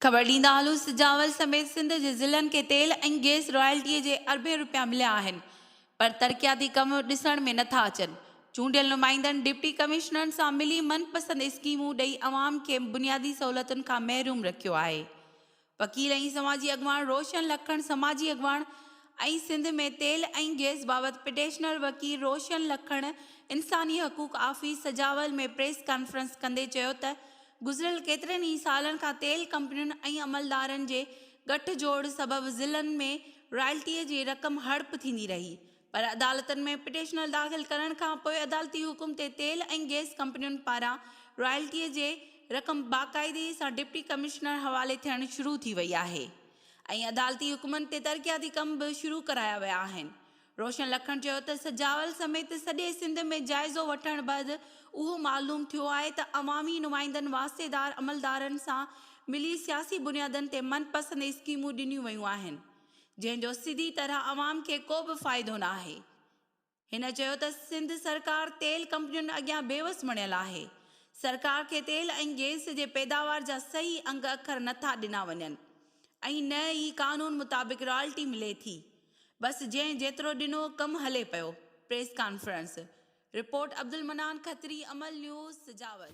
ख़बर ॾींदा हलूं सिजावल समेत सिंध जे ज़िलनि खे तेल ऐं गैस रॉयल्टीअ जे अरबे रुपया मिलिया आहिनि, पर तरक़ियाती कम ॾिसण में नथा अचनि। चूंडियल नुमाइंदनि डिप्टी कमिश्नरनि सां मिली मनपसंदि स्कीमूं ॾेई अवाम खे बुनियादी सहूलियतुनि खां महरूम रखियो आहे। वकील ऐं समाजी अॻवान रोशन लखण समाजी अॻवान ऐं सिंध में तेल ऐं गैस बाबति पिटिशनर वकील रोशन लखण इंसानी हक़ूक़ ऑफिस सजावल में प्रेस कॉन्फ्रेंस कंदे चयो त गुज़िरियल केतिरनि ई सालनि खां तेल कंपनियुनि ऐं अमलदारनि जे गठजोड़ सबबि ज़िलनि में रॉयल्टीअ जी रक़म हड़प थींदी रही, पर अदालतनि में पिटिशनर दाख़िल करण खां पोइ अदालती हुकुम ते तेल ऐं गैस कंपनियुनि पारां रॉयल्टीअ जे रक़म बाक़ाइदगी सां डिप्टी कमिश्नर हवाले थियणु शुरू थी वई आहे ऐं अदालती हुकुमनि ते तरक़ियाती कम बि शुरू कराया विया आहिनि। रोशन लखण चयो त सजावल समेत सॼे सिंध में जाइज़ो वठण बैदि उहो मालूम थियो आहे त अवामी नुमाइंदनि वास्तेदार अमलदारनि सां मिली सियासी बुनियादनि ते मनपसंदि स्कीमूं ॾिनियूं वयूं आहिनि, जंहिंजो सिधी तरह अवाम खे को बि फ़ाइदो न आहे। हिन चयो त सिंध सरकार तेल कंपनियुनि अॻियां बेवस बणियल आहे। सरकार खे तेल ऐं गैस जे पैदावार जा सही अंग अखर नथा ॾिना वञनि ऐं न ई कानून मुताबिक़ रॉयल्टी मिले थी, बस जंहिं जेतिरो ॾिनो कमु हले पियो। प्रेस कॉन्फ्रेंस रिपोर्ट अब्दुल मनान खत्री, अमल न्यूज़, सिजावल।